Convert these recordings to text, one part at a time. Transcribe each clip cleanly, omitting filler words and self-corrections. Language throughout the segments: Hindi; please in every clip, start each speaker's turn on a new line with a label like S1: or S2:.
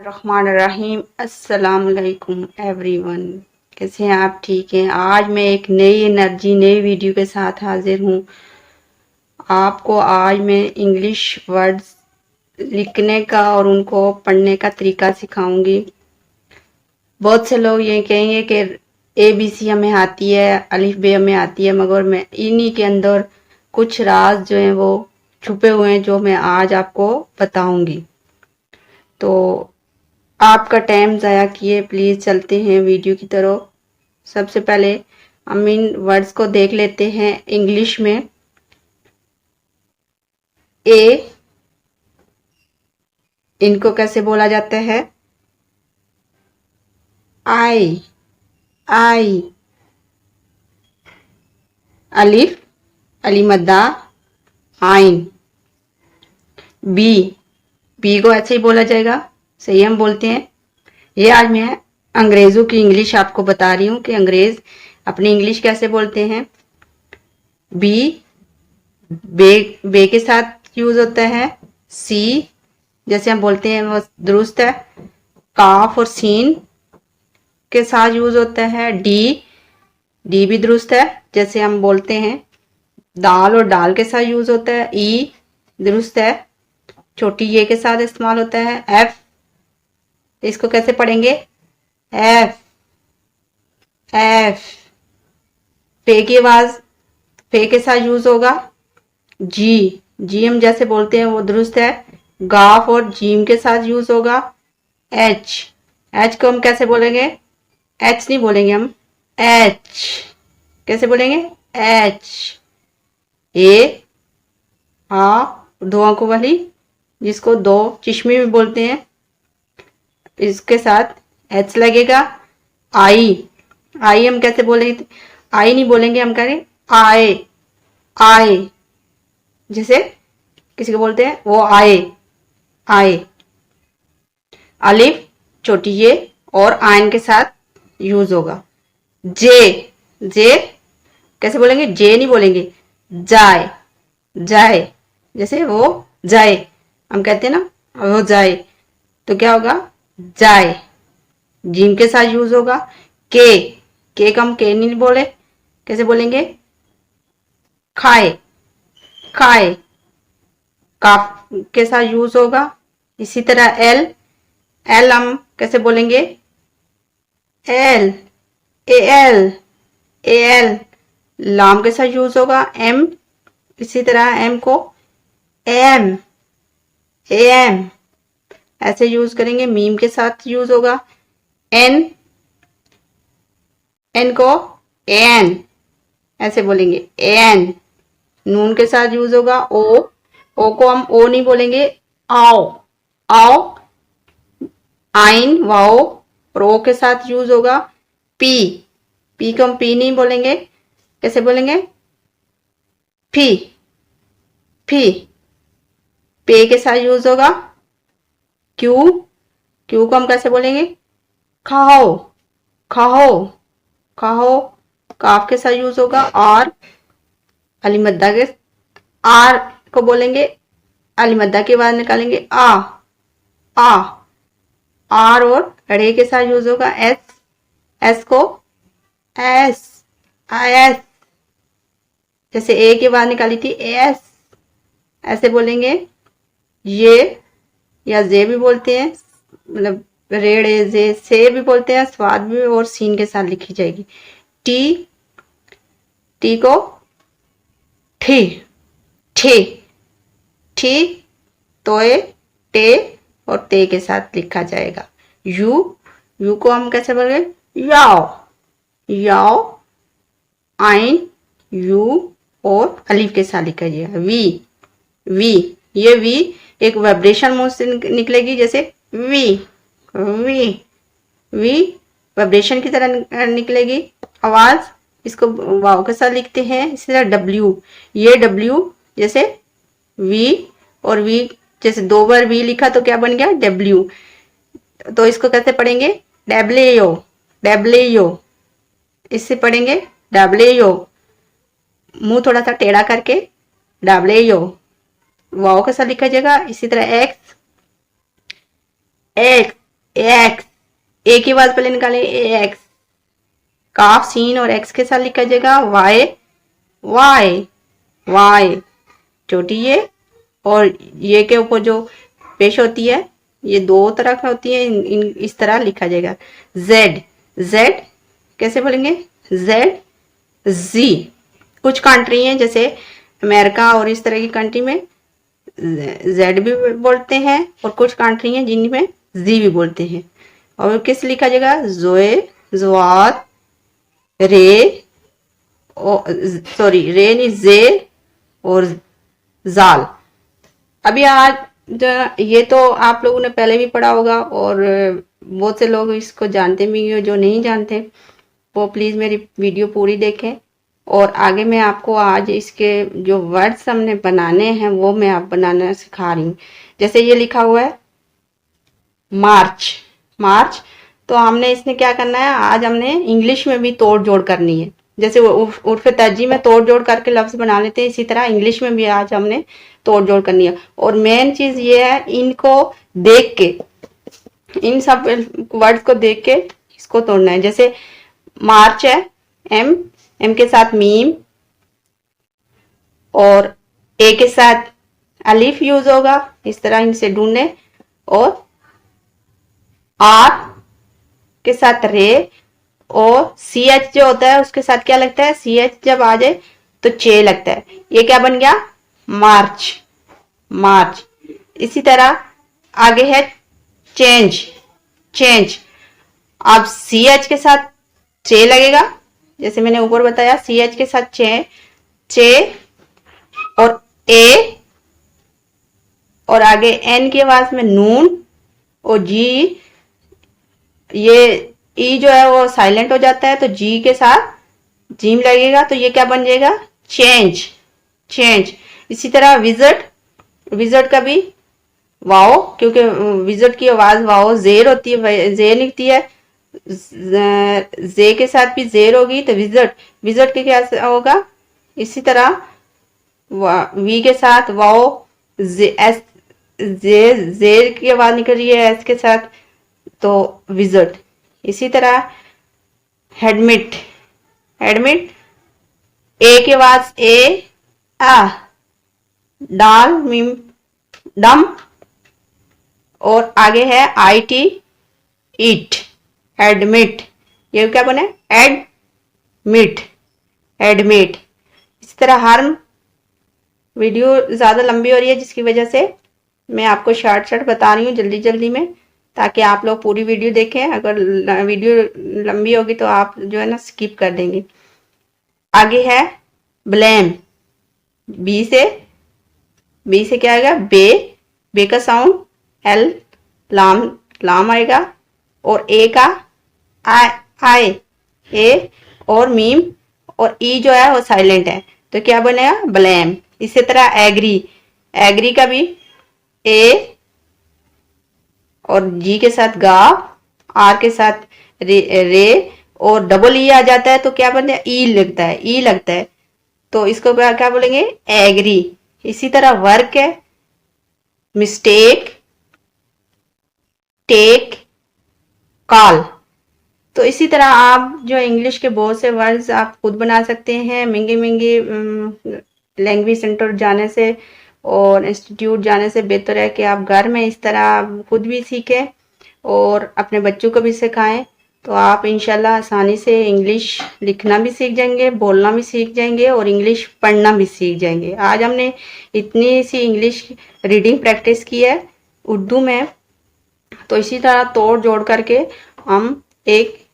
S1: बिस्मिल्लाहिर्रहमानिर्रहीम। अस्सलाम वालेकुम एवरीवन। कैसे हैं आप? ठीक हैं? आज मैं एक नई एनर्जी नई वीडियो के साथ हाजिर हूँ। आपको आज मैं इंग्लिश वर्ड्स लिखने का और उनको पढ़ने का तरीका सिखाऊंगी। बहुत से लोग ये कहेंगे कि ABC हमें आती है, अलिफ बे हमें आती है, मगर मैं इन्हीं के अंदर कुछ राज जो हैं वो छुपे हुए हैं जो मैं आज आपको बताऊंगी। तो आपका टाइम ज़ाया किए प्लीज़ चलते हैं वीडियो की तरफ। सबसे पहले हम इन वर्ड्स को देख लेते हैं इंग्लिश में। ए, इनको कैसे बोला जाता है? आई, आई। अलिफ, अलीमद्दा, आइन। बी, बी को ऐसे ही बोला जाएगा, सही हम बोलते हैं। ये आज मैं अंग्रेज़ों की इंग्लिश आपको बता रही हूँ कि अंग्रेज़ अपनी इंग्लिश कैसे बोलते हैं। बी, बे के साथ यूज होता है। सी, जैसे हम बोलते हैं वो दुरुस्त है। काफ और सीन के साथ यूज होता है। डी, डी भी दुरुस्त है, जैसे हम बोलते हैं। दाल और डाल के साथ यूज होता है। ई, दुरुस्त है, छोटी ये के साथ इस्तेमाल होता है। एफ, इसको कैसे पढ़ेंगे? F, F. पे की आवाज पे के साथ यूज होगा। जी, जी हम जैसे बोलते हैं वो दुरुस्त है। गाफ और जीम के साथ यूज होगा। एच, एच को हम कैसे बोलेंगे? एच नहीं बोलेंगे हम, एच। कैसे बोलेंगे? एच। ए, आ, दो आंखों वाली, जिसको दो चिश्मे भी बोलते हैं, इसके साथ एच लगेगा। आई, आई हम कैसे बोलेंगे? आई नहीं बोलेंगे, हम कहेंगे आए, आए। जैसे किसी को बोलते हैं वो आए, आए। अलिफ, छोटी ये और आयन के साथ यूज होगा। जे, जे कैसे बोलेंगे? जे नहीं बोलेंगे, जाए, जाए। जैसे वो जाए, हम कहते हैं ना वो जाए, तो क्या होगा? जाए। जीम के साथ यूज होगा। के का हम के नहीं बोले, कैसे बोलेंगे? खाए, खाए। काफ के साथ यूज होगा। इसी तरह एल, एल हम कैसे बोलेंगे? L, A L, A L. लाम के साथ यूज होगा। एम, इसी तरह एम को एम, ए एम ऐसे यूज करेंगे। मीम के साथ यूज होगा। एन, एन को एन ऐसे बोलेंगे, एन। नून के साथ यूज होगा। ओ को हम ओ नहीं बोलेंगे, आओ, आओ। आइन, वाओ और ओ के साथ यूज होगा। पी, पी को हम पी नहीं बोलेंगे, कैसे बोलेंगे? फी, फी। पे के साथ यूज होगा। क्यू, क्यू को हम कैसे बोलेंगे? खाओ, खाओ, खाओ। काफ के साथ यूज होगा। और अलीमद्दा के आर को बोलेंगे, अलीमद्दा की आवाज निकालेंगे आ, आ। आर और रे के साथ यूज होगा। एस, एस को एस, एस। जैसे ए की आवाज निकाली थी एस, ऐसे बोलेंगे। ये या जे भी बोलते हैं, मतलब रेड़े जे से भी बोलते हैं, स्वाद भी और सीन के साथ लिखी जाएगी। टी, टी को ठी, ठी, ठी। तोए, टे और ते के साथ लिखा जाएगा। यू, यू को हम कैसे बोलेंगे? याओ, याओ। आइन, यू और अलीफ के साथ लिखा जाएगा। V, V. ये वी एक वाइब्रेशन मुंह से निकलेगी, जैसे वी, वी, वी वाइब्रेशन की तरह निकलेगी आवाज। इसको वाव के साथ लिखते हैं। इसी तरह डब्ल्यू, ये डब्ल्यू जैसे वी और वी, जैसे दो बार वी लिखा तो क्या बन गया? डब्ल्यू। तो इसको कैसे पढ़ेंगे? W, W. इससे पढ़ेंगे डब्ल्यू, मुंह थोड़ा सा टेढ़ा करके डब्ल्यू। वाव के साथ लिखा जाएगा। इसी तरह एक्स, एक्स एक्स, ए की आवाज पहले निकालें, एक्स, काफ सीन और एक्स के साथ लिखा जाएगा वाई, वाई, वाई, छोटी ये और ये के ऊपर जो पेश होती है ये दो तरह की होती है, इस तरह लिखा जाएगा। जेड, जेड कैसे बोलेंगे, जेड, जी। कुछ कंट्री हैं जैसे अमेरिका और इस तरह की कंट्री में जेड भी बोलते हैं और कुछ कंट्री हैं जिनमें जी भी बोलते हैं। और किस लिखा जाएगा, जोए, जवात, रे, सॉरी रे नहीं, जे और जाल। अभी आज ये तो आप लोगों ने पहले भी पढ़ा होगा और बहुत से लोग इसको जानते भी हो, जो नहीं जानते वो प्लीज़ मेरी वीडियो पूरी देखें। और आगे मैं आपको आज इसके जो वर्ड्स हमने बनाने हैं वो मैं आप बनाना सिखा रही हूँ। जैसे ये लिखा हुआ है मार्च, मार्च, तो हमने इसने क्या करना है, आज हमने इंग्लिश में भी तोड़ जोड़ करनी है। जैसे उर्फ तर्जी में तोड़ जोड़ करके लफ्ज बना लेते हैं, इसी तरह इंग्लिश में भी आज हमने तोड़ जोड़ करनी है। और मेन चीज ये है, इनको देख के, इन सब वर्ड्स को देख के इसको तोड़ना है। जैसे मार्च है, एम, एम के साथ मीम और ए के साथ अलिफ यूज होगा, इस तरह इनसे ढूंढने। और आर के साथ रे और सी एच जो होता है उसके साथ क्या लगता है, सी एच जब आ जाए तो चे लगता है। ये क्या बन गया, मार्च, मार्च। इसी तरह आगे है चेंज, चेंज। अब सी एच के साथ चे लगेगा, जैसे मैंने ऊपर बताया सी एच के साथ चे, चे और ए और आगे एन की आवाज में नून और जी, ये ई जो है वो साइलेंट हो जाता है तो जी के साथ जीम लगेगा, तो ये क्या बन जाएगा, चेंज, चेंज। इसी तरह विजिट, विजिट का भी वाओ, क्योंकि विजिट की आवाज वाओ जेर होती है, जेर निकलती है, जे के साथ भी जेर होगी तो विजिट, विजिट के क्या होगा, इसी तरह वी के साथ वाओ, एस, जे, जेर की आवाज निकल रही है एस के साथ तो विजिट। इसी तरह हेडमिट, एडमिट, ए की आवाज ए, आ, डाल, मीम, डम और आगे है आई टी, इट, एडमिट। ये क्या बने, एडमिट, एडमिट। इसी तरह हर वीडियो ज्यादा लंबी हो रही है जिसकी वजह से मैं आपको शॉर्ट शॉर्ट बता रही हूँ जल्दी जल्दी में, ताकि आप लोग पूरी वीडियो देखें। अगर वीडियो लंबी होगी तो आप जो है ना स्किप कर देंगे। आगे है ब्लेम, बी से, बी से क्या आएगा, बे, बे का साउंड एल, लाम, लाम आएगा और ए का आई, आई, ए और मीम और ई जो है वो साइलेंट है तो क्या बनेगा, ब्लेम। इसी तरह एग्री, एग्री का भी ए और जी के साथ गा, आर के साथ रे और डबल ई आ जाता है तो क्या बनता है, ई लगता है, ई लगता है तो इसको क्या बोलेंगे, एग्री। इसी तरह वर्क है मिस्टेक, टेक, कॉल। तो इसी तरह आप जो इंग्लिश के बहुत से वर्ड्स आप खुद बना सकते हैं। महंगे महंगे लैंग्वेज सेंटर जाने से और इंस्टीट्यूट जाने से बेहतर है कि आप घर में इस तरह खुद भी सीखें और अपने बच्चों को भी सिखाएं, तो आप इंशाल्लाह आसानी से इंग्लिश लिखना भी सीख जाएंगे, बोलना भी सीख जाएंगे और इंग्लिश पढ़ना भी सीख जाएंगे। आज हमने इतनी सी इंग्लिश रीडिंग प्रैक्टिस की है उर्दू में, तो इसी तरह तोड़ जोड़ करके हम एक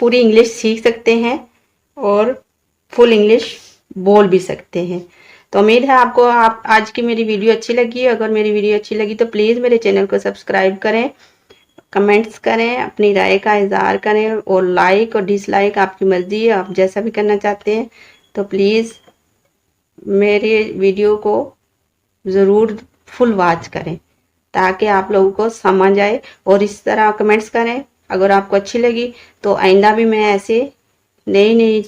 S1: पूरी इंग्लिश सीख सकते हैं और फुल इंग्लिश बोल भी सकते हैं। तो उम्मीद है आपको आज की मेरी वीडियो अच्छी लगी। अगर मेरी वीडियो अच्छी लगी तो प्लीज़ मेरे चैनल को सब्सक्राइब करें, कमेंट्स करें, अपनी राय का इजहार करें और लाइक और डिसलाइक आपकी मर्जी है, आप जैसा भी करना चाहते हैं। तो प्लीज़ मेरे वीडियो को ज़रूर फुल वॉच करें ताकि आप लोगों को समझ आए और इस तरह कमेंट्स करें अगर आपको अच्छी लगी। तो आइंदा भी मैं ऐसे नई नई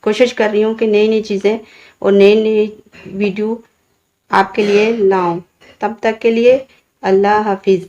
S1: कोशिश कर रही हूँ कि नई नई चीज़ें और नई नई वीडियो आपके लिए लाऊं। तब तक के लिए अल्लाह हाफिज़।